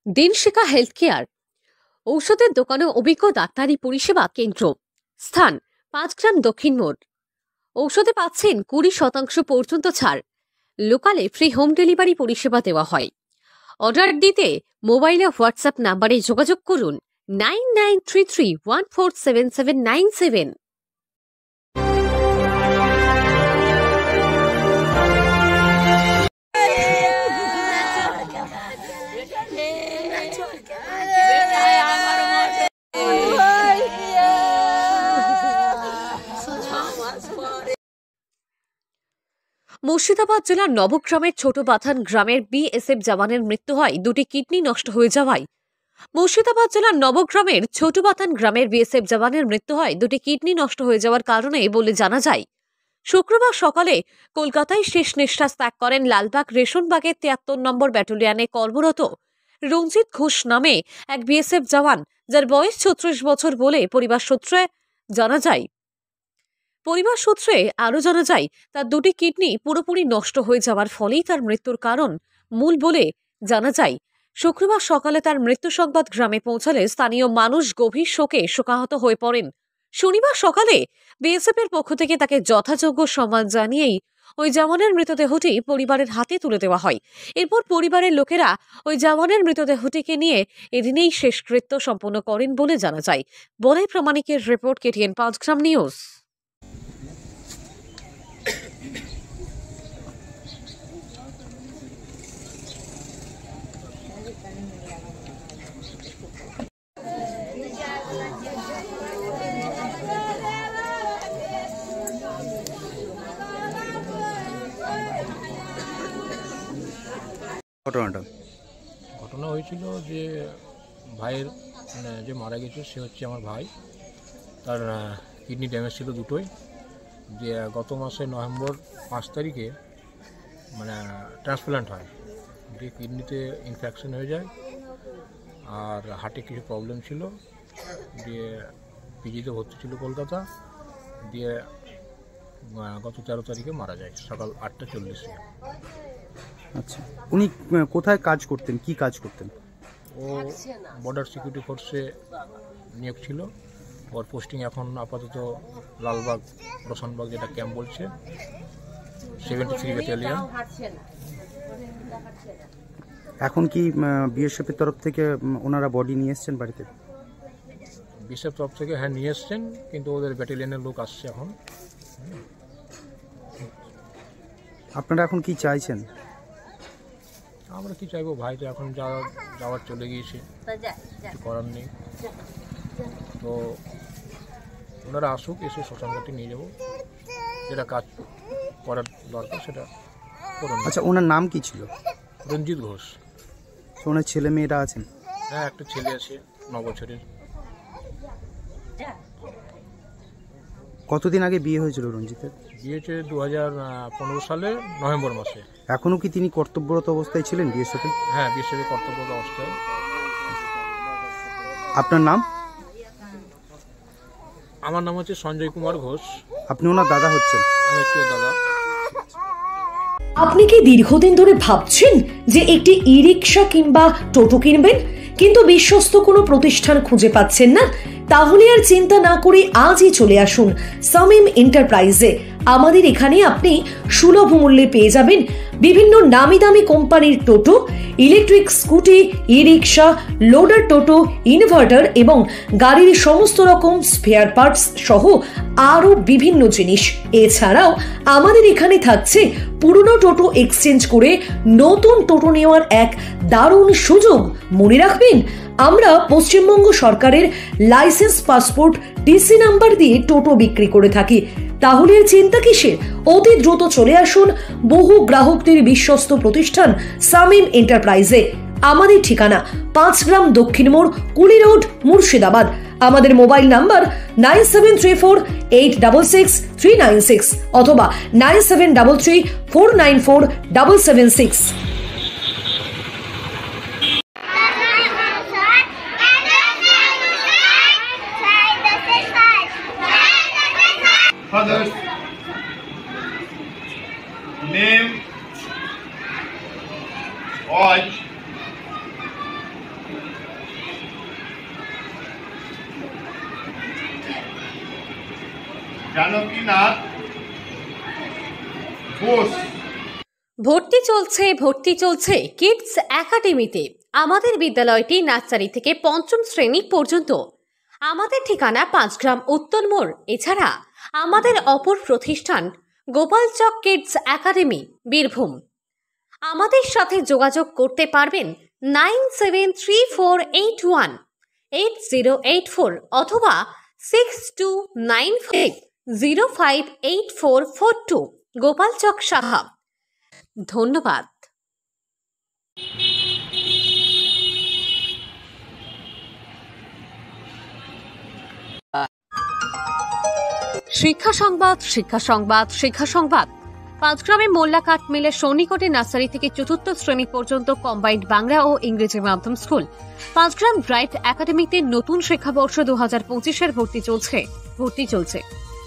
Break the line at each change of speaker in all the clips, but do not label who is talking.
দিনশিখা health care ঔষধের দোকানে অভিজ্ঞ ডাক্তারি পরিষেবা কেন্দ্র। স্থান 5 গ্রাম দক্ষিণ মোড়। ঔষধে পাচ্ছেন 20% পর্যন্ত ছাড়। লোকালে ফ্রি হোম ডেলিভারি পরিষেবা দেওয়া হয়। অর্ডার দিতে মোবাইলে হোয়াটসঅ্যাপ নাম্বারে যোগাযোগ করুন 9933147797। মুর্শিদাবাদ জেলার নবগ্রামের ছোট বাথান গ্রামের বিএসএফ জওয়ানের মৃত্যু হয়। 2টি কিডনি নষ্ট হয়ে যাওয়ায় মুর্শিদাবাদ জেলার নবগ্রামের ছোট বাথান গ্রামের বিএসএফ জওয়ানের মৃত্যু হয় 2টি কিডনি নষ্ট হয়ে যাওয়ার কারণে বলে জানা যায়। শুক্রবার সকালে কলকাতায় শেষ নিঃশ্বাস ত্যাগ করেন লালবাগ রেশনবাগের 73 নম্বর ব্যাটালিয়নে কর্মরত রঞ্জিত ঘোষ নামে এক বিএসএফ জওয়ান, যার বয়স 36 বছর বলে পরিবার সূত্রে জানা যায়। আরও জানা যায় তার 2টি কিডনি পুরোপুরি নষ্ট হয়ে যাওয়ার ফলেই তার মৃত্যুর কারণ মূল বলে জানা যায়। শুক্রবার সকালে তার মৃত্যু সংবাদ গ্রামে পৌঁছালে স্থানীয় মানুষ গভীর শোকে শোকাহত হয়ে পড়েন। শনিবার সকালে বিএসএফ এর পক্ষ থেকে তাকে যথাযোগ্য সম্মান জানিয়েই ওই জওয়ানের মৃতদেহটি পরিবারের হাতে তুলে দেওয়া হয়। এরপর পরিবারের লোকেরা ওই জওয়ানের মৃতদেহটিকে নিয়ে এদিনেই শেষকৃত্য সম্পন্ন করেন বলে জানা যায়। বলাই প্রামাণিকের রিপোর্ট, KTN 5 গ্রাম নিউজ।
ঘটনা হয়েছিল যে ভাইয়ের যে মারা গেছে সে হচ্ছে আমার ভাই। তার কিডনি ড্যামেজ ছিল দুটোই। যে গত মাসে নভেম্বর 5 তারিখে ট্রান্সপ্ল্যান্ট হয়। যে কিডনিতে ইনফেকশন হয়ে যায় আর হার্টে কিছু প্রবলেম ছিল, দিয়ে পিজিতে ভর্তি ছিল কলকাতা। দিয়ে গত 13 তারিখে মারা যায় সকাল 8:40-এ।
আচ্ছা, উনি কোথায় কাজ করতেন, কি কাজ করতেন?
ও বর্ডার সিকিউরিটি ফোর্সে নিয়োগ ছিল। ওর পোস্টিং এখন আপাতত লালবাগ রোশনবাগ, যেটা ক্যাম্প বলছে, 73 ব্যাটালিয়ন।
এখন কি বিএসএফ এর তরফ থেকে ওনারা বডি নিয়ে এসছেন বাড়িতে?
বিএসএফ তরফ থেকে হ্যাঁ নিয়ে এসছেন, কিন্তু ওদের ব্যাটালিয়নের লোক আসছে এখন।
আপনারা এখন কি চাইছেন?
আমরা কি চাইবো, ভাই তো এখন যাওয়ার চলে গিয়েছে, কিছু করার নেই। তো ওনারা আসুক, এসে শ্মশানঘাটে নিয়ে যাবো, যেটা কাজ করার দরকার সেটা করুন।
আচ্ছা, ওনার নাম কি ছিল?
রঞ্জিত ঘোষ।
তো ওনার ছেলে মেয়েরা আছেন?
হ্যাঁ, একটা ছেলে আছে 9 বছরের।
কতদিন আগে বিয়ে হয়েছিল রঞ্জিতের?
বিয়ে হয়েছে 2015 সালে নভেম্বর মাসে।
এখনো কি তিনি কর্তব্যরত অবস্থায় ছিলেন বিএসএফে?
হ্যাঁ, বিএসএফে কর্তব্যরত অবস্থায়।
আপনার নাম?
আমার নাম হচ্ছে সঞ্জয় কুমার ঘোষ।
আপনি ওনার দাদা হচ্ছেন?
আমি একটু দাদা।
আপনি কি দীর্ঘদিন ধরে ভাবছেন যে একটি ই রিক্সা কিংবা টোটো কিনবেন, কিন্তু বিশ্বস্ত কোনো প্রতিষ্ঠান খুঁজে পাচ্ছেন না? তাহলে আর চিন্তা না করে আজই চলে আসুন সামিম এন্টারপ্রাইজে। আমাদের এখানে আপনি সুলভ মূল্যে পেয়ে যাবেন বিভিন্ন নামি দামি কোম্পানির টোটো, ইলেকট্রিক স্কুটি, ই রিক্সা, লোডার টোটো, ইনভার্টার এবং গাড়ির সমস্ত রকম স্পেয়ার পার্টস সহ আরো বিভিন্ন জিনিস। এছাড়াও আমাদের এখানে থাকছে পুরনো টোটো এক্সচেঞ্জ করে নতুন টোটো নেওয়ার এক দারুণ সুযোগ। মনে রাখবেন, আমরা পশ্চিমবঙ্গ সরকারের লাইসেন্স, পাসপোর্ট, টিসি নাম্বার দিয়ে টোটো বিক্রি করে থাকি। তাহলে চিন্তা কিসের? অতি দ্রুত চলে আসুন বহু গ্রাহকদের বিশ্বস্ত প্রতিষ্ঠান সামিম এন্টারপ্রাইজে। আমাদের ঠিকানা 5 গ্রাম দক্ষিণ মোড়, কুলি রোড, মুর্শিদাবাদ। আমাদের মোবাইল নাম্বার 9734866396 অথবা 9733494776।
Fathers, name, age, Janakinath Ghosh.
ভর্তি চলছে কিডস একাডেমিতে। আমাদের বিদ্যালয়টি নার্সারি থেকে পঞ্চম শ্রেণী পর্যন্ত। আমাদের ঠিকানা 5 গ্রাম উত্তর মোড়। এছাড়া আমাদের অপর প্রতিষ্ঠান গোপালচক কিডস একাডেমি, বীরভূম। আমাদের সাথে যোগাযোগ করতে পারবেন 9734818084 অথবা 6295058442 গোপালচক শাখা। ধন্যবাদ। শিক্ষা সংবাদ। 5 গ্রামে মোল্লা কাঠ মিলের সন্নিকটে নার্সারি থেকে 4র্থ শ্রেণী পর্যন্ত কম্বাইন্ড বাংলা ও ইংরেজি মাধ্যম স্কুল 5 গ্রাম ব্রাইট একাডেমিতে নতুন শিক্ষাবর্ষ 2025-এর ভর্তি চলছে।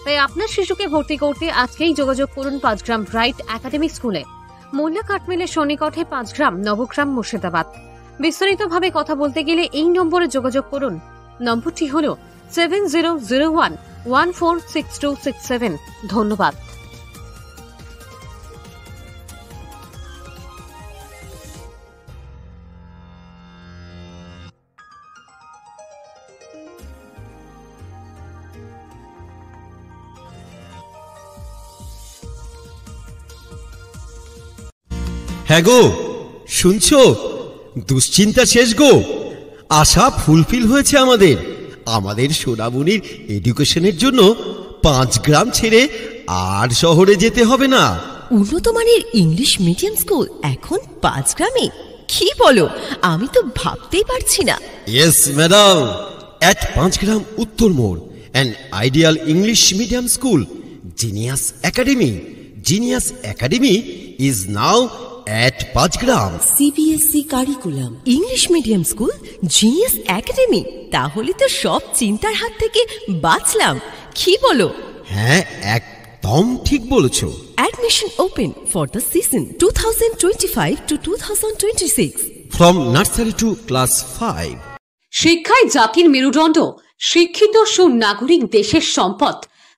তাই আপনার শিশুকে ভর্তি করতে আজকেই যোগাযোগ করুন 5 গ্রাম ব্রাইট একাডেমি স্কুলে, মোল্লা কাঠ মিলের সন্নিকটে 5 গ্রাম, নবগ্রাম, মুর্শিদাবাদ। বিস্তারিতভাবে কথা বলতে গেলে এই নম্বরে যোগাযোগ করুন। নম্বরটি হল 7001146267। ধন্যবাদ।
হ্যাঁ গো, শুনছো? দুশ্চিন্তা শেষ গো, আশা ফুলফিল হয়েছে আমাদের সোনামণির এডুকেশনের জন্য 5 গ্রাম ছেড়ে আর শহরে যেতে হবে না।
উন্নত মানের ইংলিশ মিডিয়াম স্কুল এখন 5 গ্রামে? কি বলো, আমি তো ভাবতেই পারছি না।
ইয়েস ম্যাডাম, at 5 গ্রাম উত্তর মোড়, an ideal English medium school, Genius Academy is now at 5 gram.
CBSE curriculum, English medium school, genius academy, তাহলে তো সব চিন্তার হাত থেকে বাঁচলাম। কি বলো?
হ্যাঁ, একদম ঠিক বলেছো।
Admission open for the season 2025 to 2026
from nursery to class 5.
শিক্ষাই জাতির মেরুদণ্ড, শিক্ষিত সুনাগরিক দেশের সম্পদ।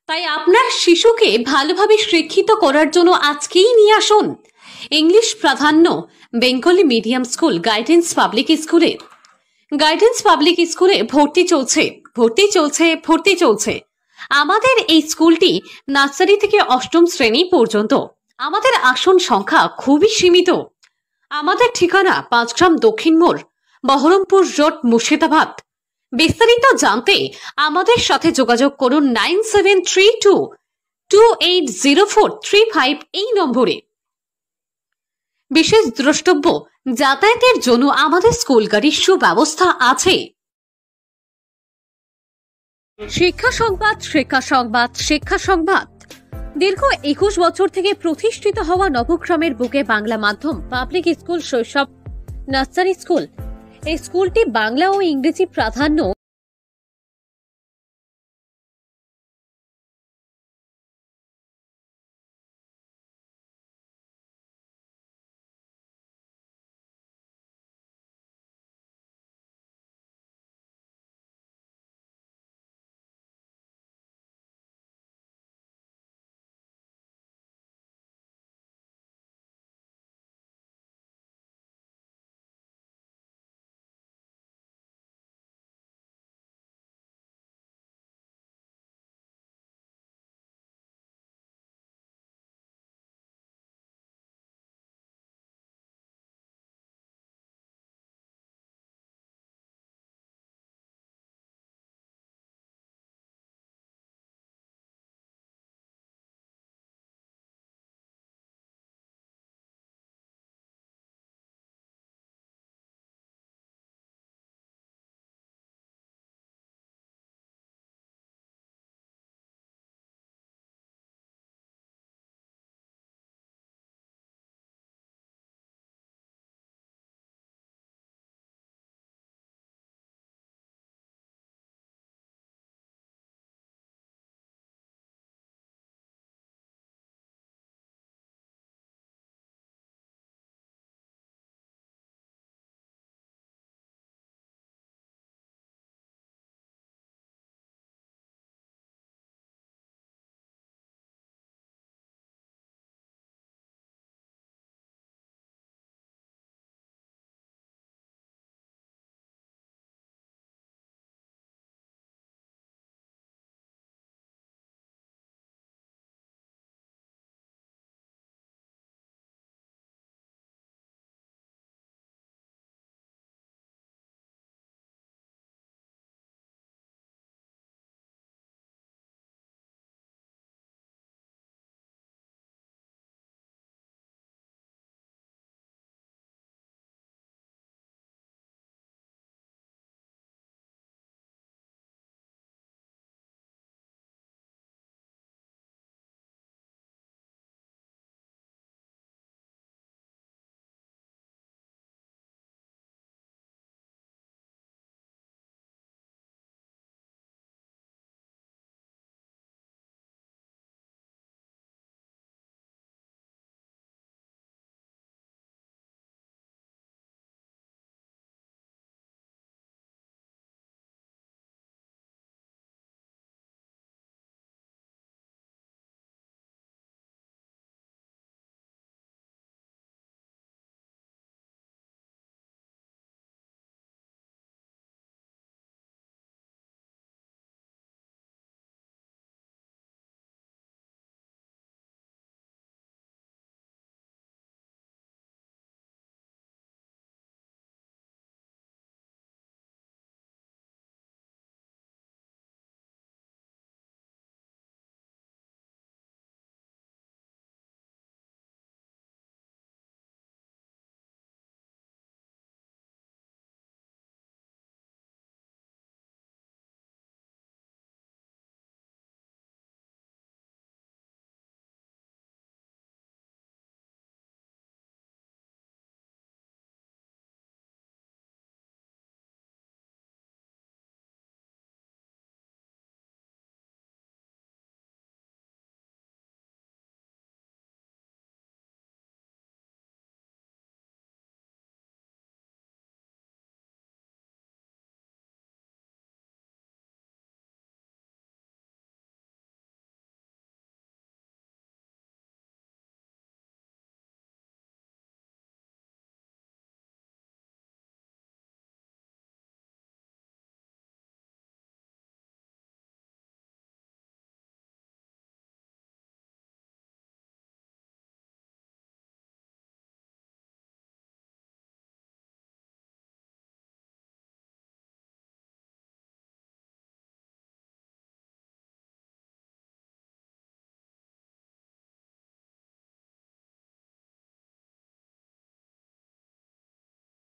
তাই আপনার শিশুকে ভালোভাবে শিক্ষিত করার জন্য আজকেই নিয়ে আসুন ইংলিশ প্রাধান্য Bengali medium school guidance public স্কুলে ভর্তি চলছে। আমাদের এই স্কুলটি নার্সারি থেকে 8ম শ্রেণী পর্যন্ত। আমাদের আসন সংখ্যা খুবই সীমিত। আমাদের ঠিকানা 5 গ্রাম দক্ষিণ মোড়, বহরমপুর রোড, মুর্শিদাবাদ। বিস্তারিত জানতে আমাদের সাথে যোগাযোগ করুন 9732280435 এই নম্বরে। বিশেষ দ্রষ্টব্য, যাতায়াতের জন্য আমাদের স্কুল গাড়ির সুব্যবস্থা আছে। শিক্ষা সংবাদ। দীর্ঘ 21 বছর থেকে প্রতিষ্ঠিত হওয়া নবগ্রামের বুকে বাংলা মাধ্যম পাবলিক স্কুল, শৈশব নার্সারি স্কুল। এই স্কুলটি বাংলা ও ইংরেজি প্রাধান্য